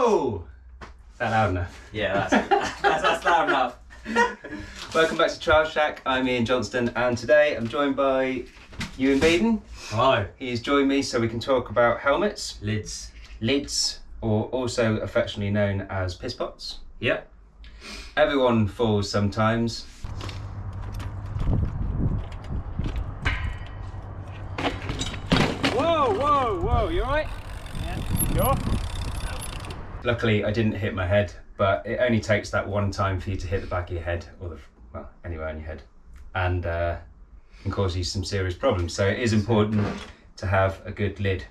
Whoa! Is that loud enough? Yeah, that's loud enough. Welcome back to Trial Shack. I'm Ian Johnston, and today I'm joined by Euan Beaden. Hello. He's joined me so we can talk about helmets, Lids, or also affectionately known as Pisspots. Yep. Everyone falls sometimes. Whoa, you alright? Yeah. Sure? Luckily, I didn't hit my head, but it only takes that one time for you to hit the back of your head, or anywhere on your head, and can cause you some serious problems. So it is important to have a good lid.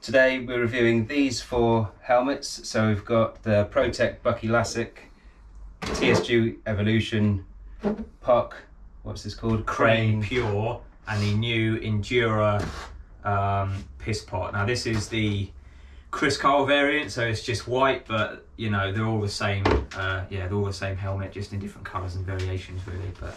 Today we're reviewing these 4 helmets. So we've got the Protech Bucky Classic, TSG Evolution, POC, what's this called? Crane Pure, and the new Endura Pisspot. Now this is the Chris Carl variant, so it's just white, but you know they're all the same. They're all the same helmet, just in different colours and variations, really. But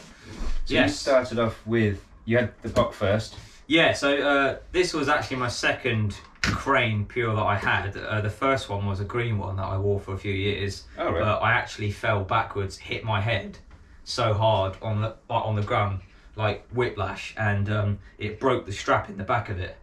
so yes, you started off with you had the POC first. Yeah, so this was actually my second Crane Pure that I had. The first one was a green one that I wore for a few years. Oh, right. But I actually fell backwards, hit my head so hard on the ground, like whiplash, and it broke the strap in the back of it.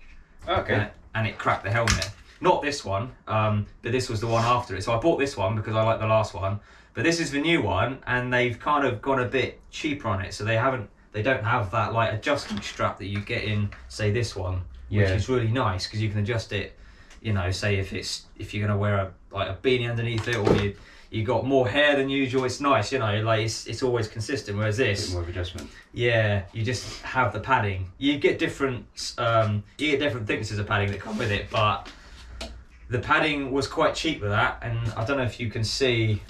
Okay. And it cracked the helmet. Not this one, but this was the one after it. So I bought this one because I like the last one. But this is the new one, and they've kind of gone a bit cheaper on it. So they don't have that like adjustment strap that you get in, say, this one, which is really nice because you can adjust it. You know, say if you're gonna wear a beanie underneath it, or you got more hair than usual, it's nice. You know, like it's always consistent. Whereas this, a bit more of adjustment. Yeah, you just have the padding. You get different thicknesses of padding that come with it, but the padding was quite cheap with that. And I don't know if you can see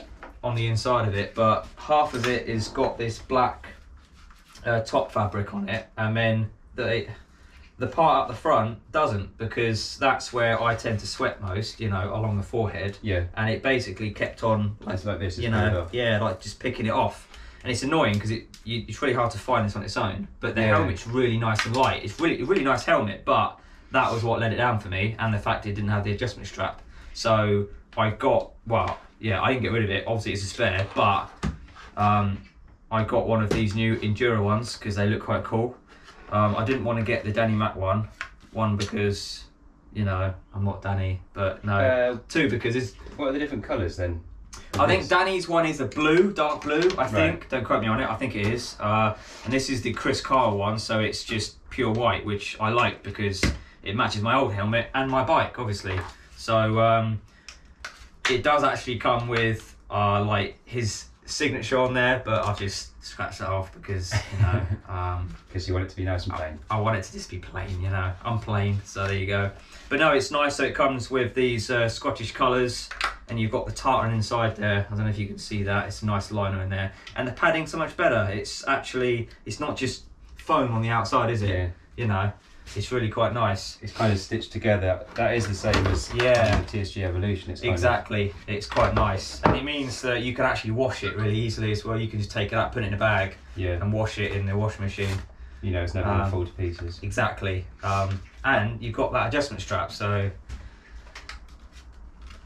on the inside of it, but half of it is got this black top fabric on it, and then the part up the front doesn't, because that's where I tend to sweat most, you know, along the forehead. Yeah. And it basically kept on, It's like this, you know, yeah, like just picking it off. And it's annoying because it's really hard to find this on its own. But the helmet's really nice and light. It's really nice helmet, but that was what let it down for me, and the fact it didn't have the adjustment strap. So I got, I didn't get rid of it. Obviously it's a spare, but I got one of these new Enduro ones because they look quite cool. I didn't want to get the Danny Mac one because, you know, I'm not Danny, but no. 2 because what are the different colours then? I think Danny's one is a blue, dark blue, I think. Right. Don't quote me on it, I think it is. And this is the Chris Carl one, so it's just pure white, which I like because it matches my old helmet and my bike, obviously. So it does actually come with like his signature on there, but I've just scratched that off because, you know, because you want it to be nice and plain. I want it to just be plain, you know. I'm plain, so there you go. But no, it's nice. So it comes with these Scottish colours, and you've got the tartan inside there. I don't know if you can see that. It's a nice liner in there, and the padding's so much better. It's not just foam on the outside, is it? Yeah. You know, it's really quite nice. It's kind of stitched together. That is the same as the TSG Evolution. It's It's quite nice, and it means that you can actually wash it really easily as well. You can just take it out, put it in a bag, and wash it in the washing machine. You know, it's never going to fall to pieces. Exactly. And you've got that adjustment strap, so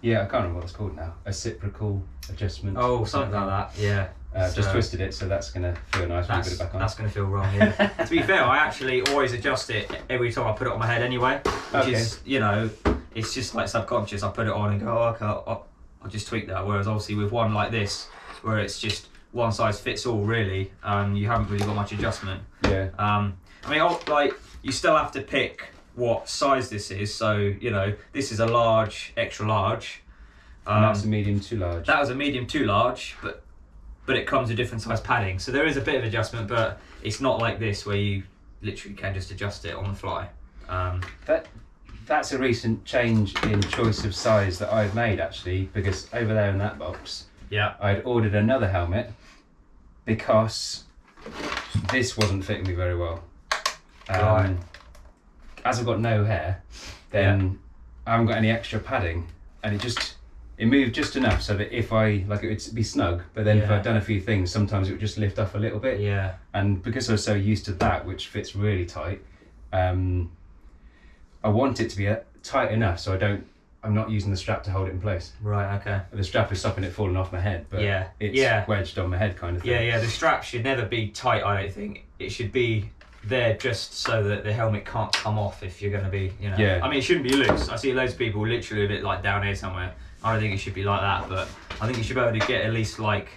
yeah, I can't remember what it's called now. Reciprocal adjustment. Oh, something like that. Yeah. Just twisted it, so that's going to feel nice when you put it back on. That's going to feel wrong, yeah. To be fair, I actually always adjust it every time I put it on my head anyway, which is, you know, it's just like subconscious. I put it on and go, oh, okay, I'll just tweak that. Whereas obviously with one like this, where it's just one size fits all really, you haven't really got much adjustment. Yeah. I mean, like, you still have to pick what size this is. So, you know, this is a large, extra large. And that's a medium to large. That was a medium to large, but it comes with different size padding. So there is a bit of adjustment, but it's not like this where you literally can just adjust it on the fly. That's a recent change in choice of size that I've made, actually, because over there in that box, I'd ordered another helmet because this wasn't fitting me very well. As I've got no hair, then I haven't got any extra padding, and it moved just enough so that if it would be snug, but then if I'd done a few things, sometimes it would just lift off a little bit. Yeah. And because I was so used to that, which fits really tight, I want it to be tight enough so I I'm not using the strap to hold it in place. Right. Okay. The strap is stopping it falling off my head, but it's wedged on my head kind of thing. Yeah. The strap should never be tight. I don't think it should be there just so that the helmet can't come off if you're going to be, you know. Yeah. I mean, it shouldn't be loose. I see loads of people literally a bit like down here somewhere. I don't think it should be like that, but I think you should be able to get at least like,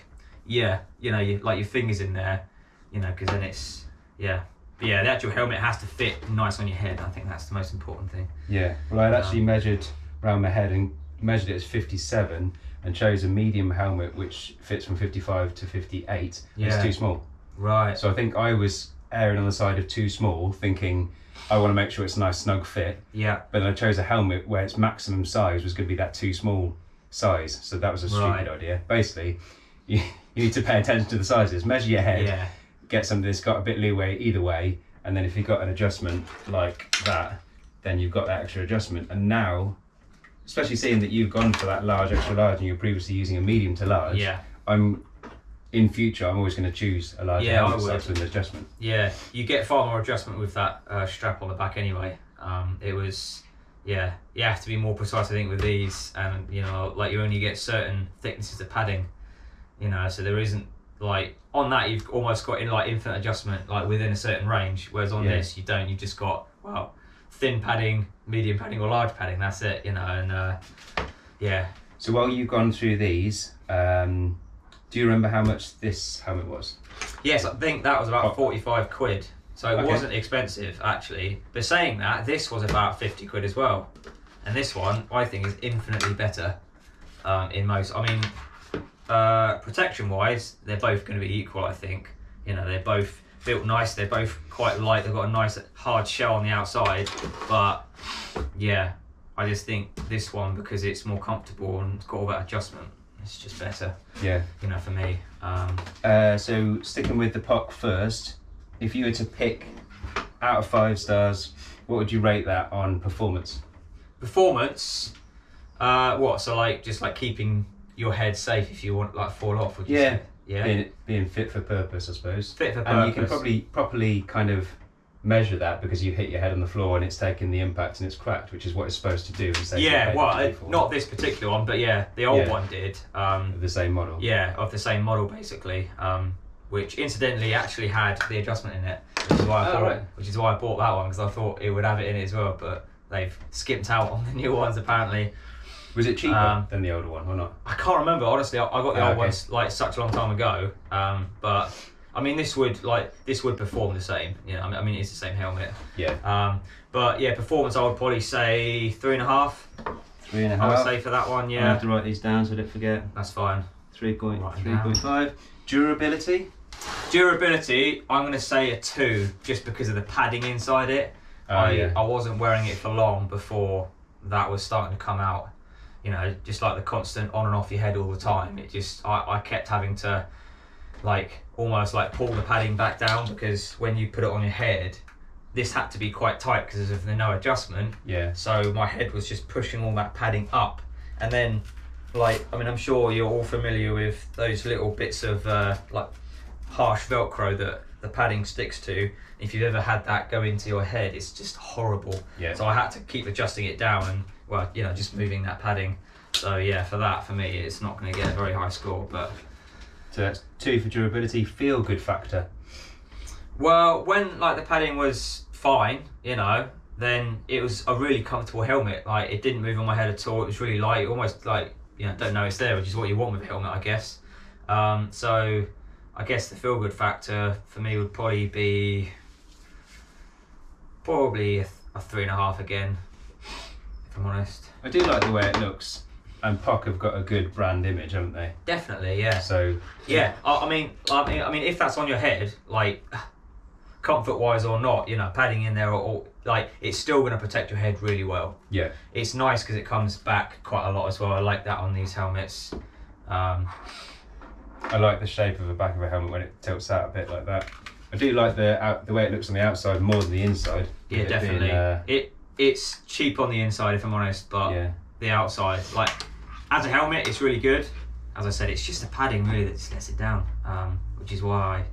like your fingers in there, because then it's, the actual helmet has to fit nice on your head. I think that's the most important thing. Yeah, well, I'd actually measured around my head and measured it as 57 and chose a medium helmet which fits from 55 to 58. It's too small. Right. So I think I was erring on the side of too small, thinking I want to make sure it's a nice snug fit. Yeah. But then I chose a helmet where its maximum size was going to be that too small size. So that was a stupid idea. Basically, you need to pay attention to the sizes. Measure your head, get something that's got a bit leeway either way, and then if you've got an adjustment like that, then you've got that extra adjustment. And now, especially seeing that you've gone for that large, extra large, and you're previously using a medium to large, in future, I'm always going to choose a larger helmet size with an adjustment. Yeah, you get far more adjustment with that strap on the back anyway. It was, you have to be more precise, I think, with these, and like you only get certain thicknesses of padding, so there isn't like on that you've almost got infinite adjustment like within a certain range, whereas on this you don't. You've just got thin padding, medium padding, or large padding. That's it, and So while you've gone through these, do you remember how much this helmet was? Yes, I think that was about 45 quid. So it wasn't expensive actually. But saying that, this was about 50 quid as well. And this one, I think, is infinitely better in most. I mean, protection-wise, they're both going to be equal, I think. They're both built nice. They're both quite light. They've got a nice hard shell on the outside. But I just think this one, because it's more comfortable and it's got all that adjustment, it's just better. Yeah. For me. So sticking with the POC first, if you were to pick out of 5 stars, what would you rate that on performance? Performance? What? So just keeping your head safe if you want fall off, would you say? Yeah. Being fit for purpose, I suppose. Fit for purpose. And you can probably properly kind of measure that because you've hit your head on the floor and it's taken the impact and it's cracked, which is what it's supposed to do. Not this particular one, but the old one did. The same model. Yeah, of the same model basically, which incidentally actually had the adjustment in it, which is why I bought that one, because I thought it would have it in it as well, but they've skipped out on the new ones apparently. Was it cheaper than the older one or not? I can't remember, honestly. I got the old ones such a long time ago, but I mean, this would perform the same. I mean, it's the same helmet. Yeah. But performance, I would probably say 3.5. 3.5. I would say for that one. Yeah. I have to write these down so I don't forget. That's fine. 3.5. Durability. Durability, I'm going to say a 2, just because of the padding inside it. I wasn't wearing it for long before that was starting to come out. Just like the constant on and off your head all the time. It just, I kept having to almost pull the padding back down, because when you put it on your head, this had to be quite tight because of the no adjustment. Yeah. So my head was just pushing all that padding up, and then I'm sure you're all familiar with those little bits of harsh Velcro that the padding sticks to. If you've ever had that go into your head, it's just horrible. Yeah. So I had to keep adjusting it down and just moving that padding. So for me, it's not going to get a very high score, but. So that's 2 for durability. Feel good factor. Well, when the padding was fine, then it was a really comfortable helmet. It didn't move on my head at all. It was really light, almost don't know it's there, which is what you want with a helmet, I guess. So I guess the feel good factor for me would probably be a 3.5 again, if I'm honest. I do like the way it looks. And POC have got a good brand image, haven't they? Definitely, yeah. So I mean, if that's on your head, comfort-wise or not, padding in there, or it's still going to protect your head really well. Yeah. It's nice because it comes back quite a lot as well. I like that on these helmets. I like the shape of the back of a helmet when it tilts out a bit like that. I do like the way it looks on the outside more than the inside. Yeah, definitely. It's cheap on the inside, if I'm honest, but the outside, as a helmet, it's really good. As I said, it's just the padding really that just lets it down, which is why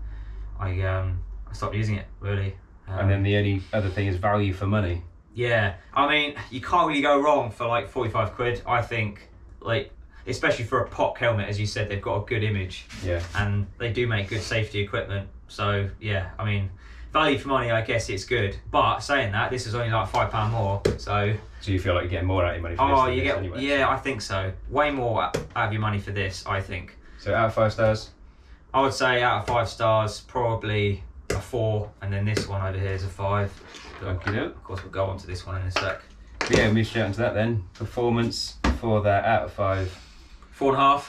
I stopped using it really. And then the only other thing is value for money. Yeah, I mean, you can't really go wrong for like 45 quid. I think, like, especially for a POC helmet, as you said, they've got a good image. Yeah. And they do make good safety equipment. So yeah, I mean, value for money, I guess it's good. But saying that, this is only like £5 more. So you feel like you're getting more out of your money for this? oh, than you this get anyway. Yeah, I think so. Way more out of your money for this, I think. So out of 5 stars. I would say out of 5 stars, probably a 4, and then this one over here is a 5. Okey-doke. Of course, we'll go on to this one in a sec. But yeah, we move straight into that then. Performance for that out of 5. 4.5.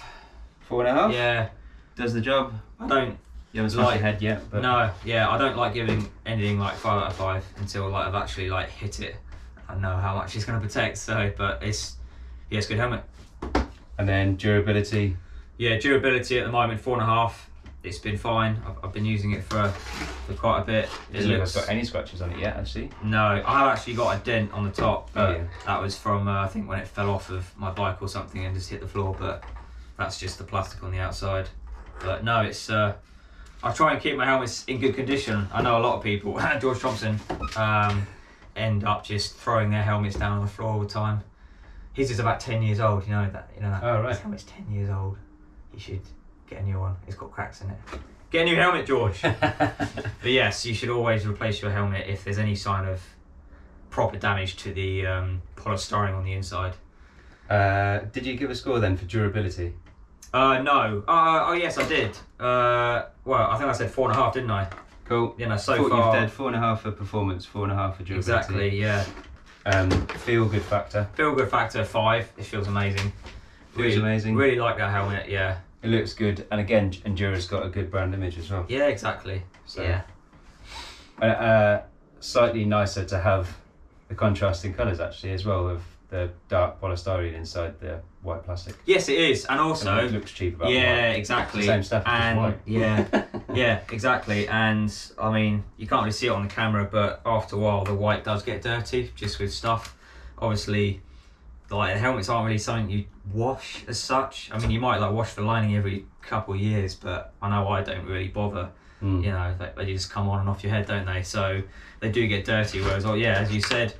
4.5. Yeah, Does the job. I don't. You haven't smashed your head yet, but No, yeah, I don't like giving anything like 5 out of 5 until like I've actually like hit it. I know how much it's going to protect. So, but it's a good helmet. And then durability. Yeah, durability at the moment 4.5. It's been fine. I've been using it for quite a bit. It doesn't look like it's got any scratches on it yet, actually. No, I have actually got a dent on the top, but yeah. that was from I think when it fell off of my bike or something and just hit the floor. But that's just the plastic on the outside. But no, it's. I try and keep my helmets in good condition. I know a lot of people, George Thompson, end up just throwing their helmets down on the floor all the time. His is about 10 years old. You know that. Oh, right. His helmet's 10 years old. You should get a new one. It's got cracks in it. Get a new helmet, George. But yes, you should always replace your helmet if there's any sign of proper damage to the polystyrene on the inside. Did you give a score then for durability? No. Oh yes, I did. Well, I think I said 4.5, didn't I? Cool. You know, so Thought far. you've said 4.5 for performance, 4.5 for durability. Exactly. Yeah. Feel good factor. Feel good factor 5. It feels amazing. Feels amazing. Really like that helmet. Yeah. It looks good, and again, Endura's got a good brand image as well. Yeah. Exactly. So, yeah. Slightly nicer to have the contrasting colours actually as well of the dark polystyrene inside the white plastic. Yes, it is, and also And it looks cheap about yeah, white. exactly. It's the same stuff, just and white. yeah, yeah, exactly. And I mean, you can't really see it on the camera, but after a while, the white does get dirty just with stuff. Obviously, like the helmets aren't really something you wash as such. I mean, you might like wash the lining every couple of years, but I know I don't really bother. Mm. You know, they just come on and off your head, don't they? So they do get dirty. Whereas, oh yeah, as you said,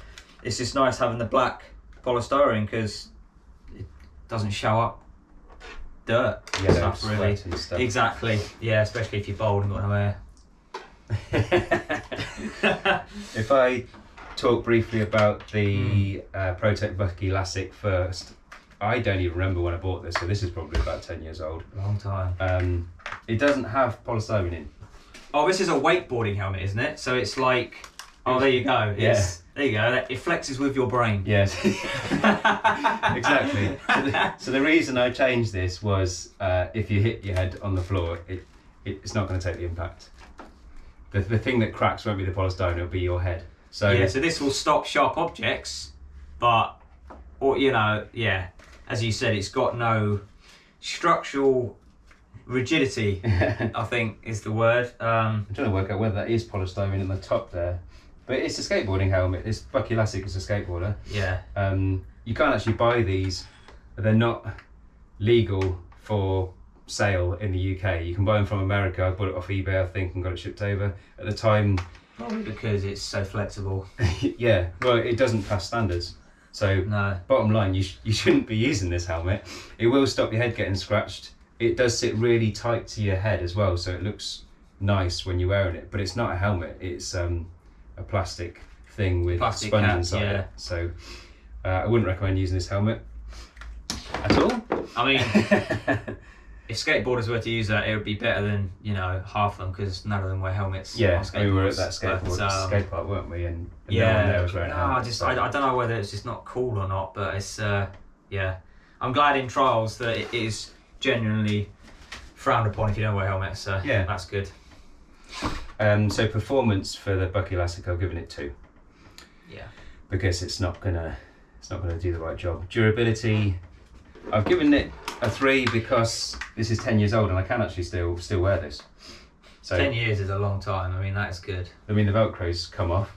it's just nice having the black polystyrene because it doesn't show up dirt Yellow stuff really. sweat and stuff. Exactly. Yeah, especially if you're bald and got no hair. If I talk briefly about the Protech Bucky Classic first, I don't even remember when I bought this, so this is probably about 10 years old. Long time. It doesn't have polystyrene in. Oh, this is a wakeboarding helmet, isn't it? So it's like, oh, there you go. It's, there you go. It flexes with your brain. Yes, exactly. So the reason I changed this was if you hit your head on the floor, it's not going to take the impact. The thing that cracks won't be the polystyrene, it'll be your head. So yeah, so this will stop sharp objects, but, or you know, yeah, as you said, it's got no structural rigidity, I think is the word. I'm trying to work out whether that is polystyrene in the top there. But it's a skateboarding helmet. This Bucky Classic is a skateboarder. Yeah. You can't actually buy these. They're not legal for sale in the UK. You can buy them from America. I bought it off eBay, I think, and got it shipped over. At the time... Probably because it's so flexible. Yeah, well, it doesn't pass standards. So, No. bottom line, you shouldn't be using this helmet. It will stop your head getting scratched. It does sit really tight to your head as well, so it looks nice when you're wearing it. But it's not a helmet. It's a plastic thing with Plastic sponge cap, inside yeah. it. So I wouldn't recommend using this helmet at all. I mean, if skateboarders were to use that, it would be better than, you know, half of them because none of them wear helmets. Yeah, on skateboards. we were at that skate park, weren't we? And no one there was wearing a helmet. I don't know whether it's just not cool or not, but it's yeah. I'm glad in trials that it is genuinely frowned upon if you don't wear helmets. So yeah, that's good. So performance for the Bucky Classic, I've given it 2. Yeah. Because it's not gonna do the right job. Durability, I've given it a 3 because this is 10 years old and I can actually still wear this. So 10 years is a long time. I mean, that is good. I mean, the Velcro's come off,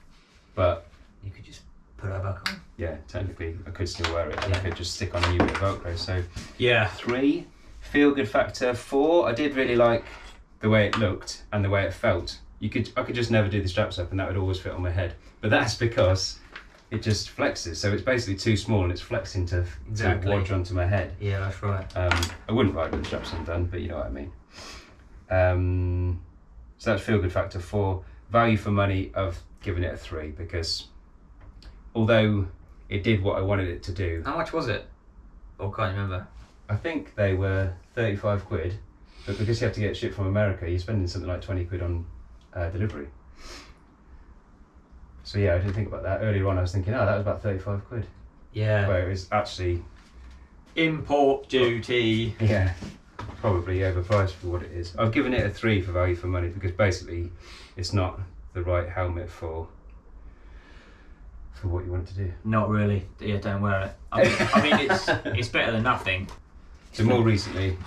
but You could just put it back on. yeah, technically I could still wear it and Yeah. I could just stick on a new bit of Velcro. So Yeah. 3, feel good factor. 4, I did really like the way it looked and the way it felt. I could just never do the straps up and that would always fit on my head. But that's because it just flexes. So it's basically too small and it's flexing to wodge onto my head. Yeah, that's right. I wouldn't ride with the straps undone, but you know what I mean. So that's feel good factor 4. Value for money, I've given it a 3 because although it did what I wanted it to do. How much was it? Or can't you remember? I think they were 35 quid, but because you have to get shit from America, you're spending something like 20 quid on delivery. So yeah, I didn't think about that. Earlier on I was thinking, oh, that was about 35 quid. Yeah. Where it was actually... Import duty. Yeah, probably overpriced for what it is. I've given it a 3 for value for money because basically it's not the right helmet for what you want it to do. Not really. Yeah, don't wear it. I mean it's better than nothing. So more recently,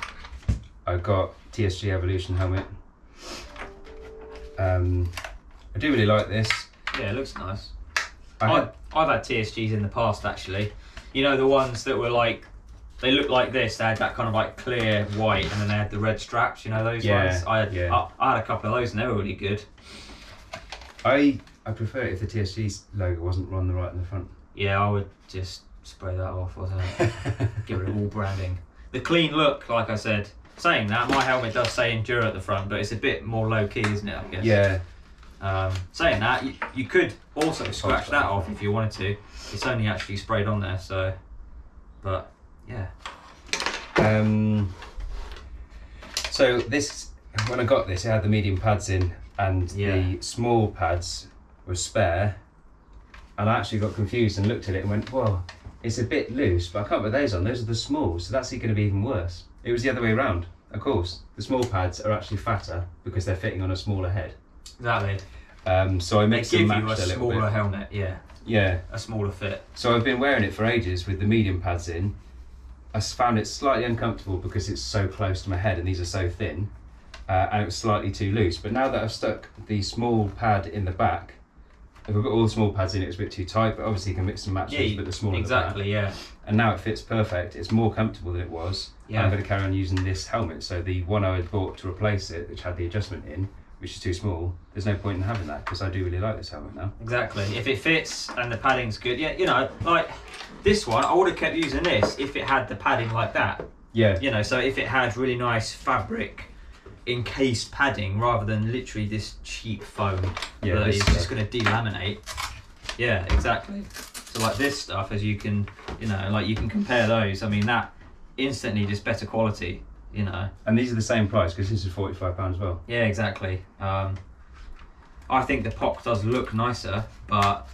I got TSG Evolution helmet. I do really like this. Yeah, it looks nice. I've had TSGs in the past actually. You know, the ones that were like, they looked like this. They had that kind of like clear white, and then they had the red straps. You know those ones. I had a couple of those, and they were really good. I prefer it if the TSG's logo wasn't on the right in the front. Yeah, I would just spray that off, or something. Get rid of all branding. The clean look, like I said. Saying that, my helmet does say Endura at the front, but it's a bit more low key, isn't it? I guess. Yeah. Saying that, you could also scratch that off if you wanted to. It's only actually sprayed on there, so. But yeah. So this, when I got this, it had the medium pads in, and the small pads were spare. And I actually got confused and looked at it and went, "Well, it's a bit loose, but I can't put those on. Those are the smalls, so that's going to be even worse." It was the other way around. Of course, the small pads are actually fatter because they're fitting on a smaller head. Exactly. So I mixed and matched a little bit. They give you a smaller helmet, yeah. Yeah. A smaller fit. So I've been wearing it for ages with the medium pads in. I found it slightly uncomfortable because it's so close to my head and these are so thin, and it was slightly too loose. But now that I've stuck the small pad in the back, if I've got all the small pads in, it was a bit too tight, but obviously you can mix and match those, but the smaller exactly, the pack. And now it fits perfect. It's more comfortable than it was. Yeah. And I'm going to carry on using this helmet. So the one I had bought to replace it, which had the adjustment in, which is too small, there's no point in having that because I do really like this helmet now. Exactly. If it fits and the padding's good, yeah, you know, like this one, I would have kept using this if it had the padding like that. Yeah. You know, so if it had really nice fabric encased padding rather than literally this cheap foam that is just going to delaminate. Yeah, exactly. So like this stuff, as you can, you know, like you can compare those. I mean, that instantly just better quality, you know. And these are the same price because this is £45 as well. Yeah, exactly. I think the POC does look nicer, but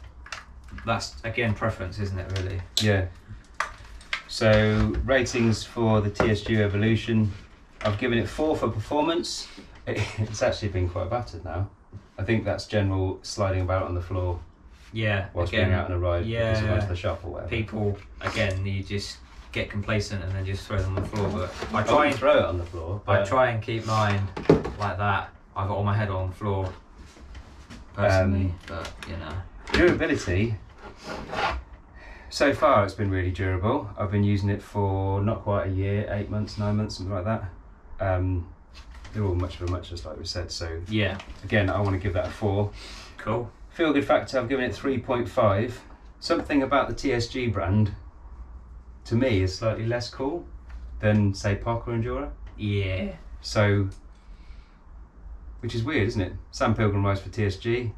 that's again preference, isn't it? Really. Yeah. So ratings for the TSG Evolution, I've given it 4 for performance. It's actually been quite battered now. I think that's general sliding about on the floor. Yeah, whilst being out on a ride because it went to the shop or whatever. People, again, you just get complacent and then just throw them on the floor. But I try and throw it on the floor. I try and keep mine like that. I've got all my head on the floor personally, but you know. Durability. So far, it's been really durable. I've been using it for not quite a year, 8 months, 9 months, something like that. They're all much of a muchness, like we said. So yeah. Again, I want to give that a 4. Cool. Feel good factor, I've given it 3.5. Something about the TSG brand, to me, is slightly less cool than, say, Poc or Enduro. Yeah. So, which is weird, isn't it? Sam Pilgrim rides for TSG.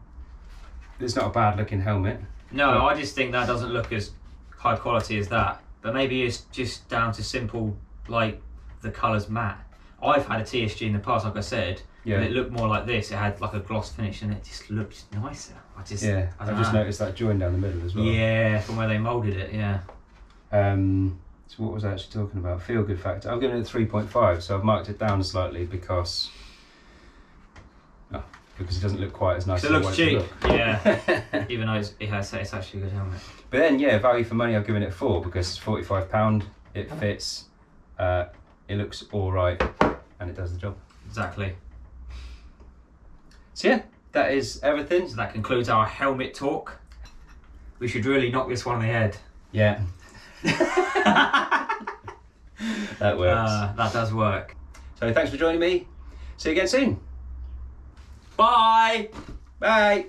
It's not a bad looking helmet. No, I just think that doesn't look as high quality as that. But maybe it's just down to simple, like, the colour's matte. I've had a TSG in the past, like I said, but it looked more like this. It had like a gloss finish and it just looked nicer. I've just noticed that join down the middle as well. Yeah, from where they moulded it, yeah. So what was I actually talking about? Feel good factor. I've given it a 3.5, so I've marked it down slightly because it doesn't look quite as nice. It looks cheap, yeah. Even though it's actually a good helmet. But then, yeah, value for money, I've given it 4 because it's £45. It fits. It looks all right, and it does the job. Exactly. So yeah, that is everything. So that concludes our helmet talk. We should really knock this one on the head. Yeah. That works. That does work. So thanks for joining me. See you again soon. Bye. Bye.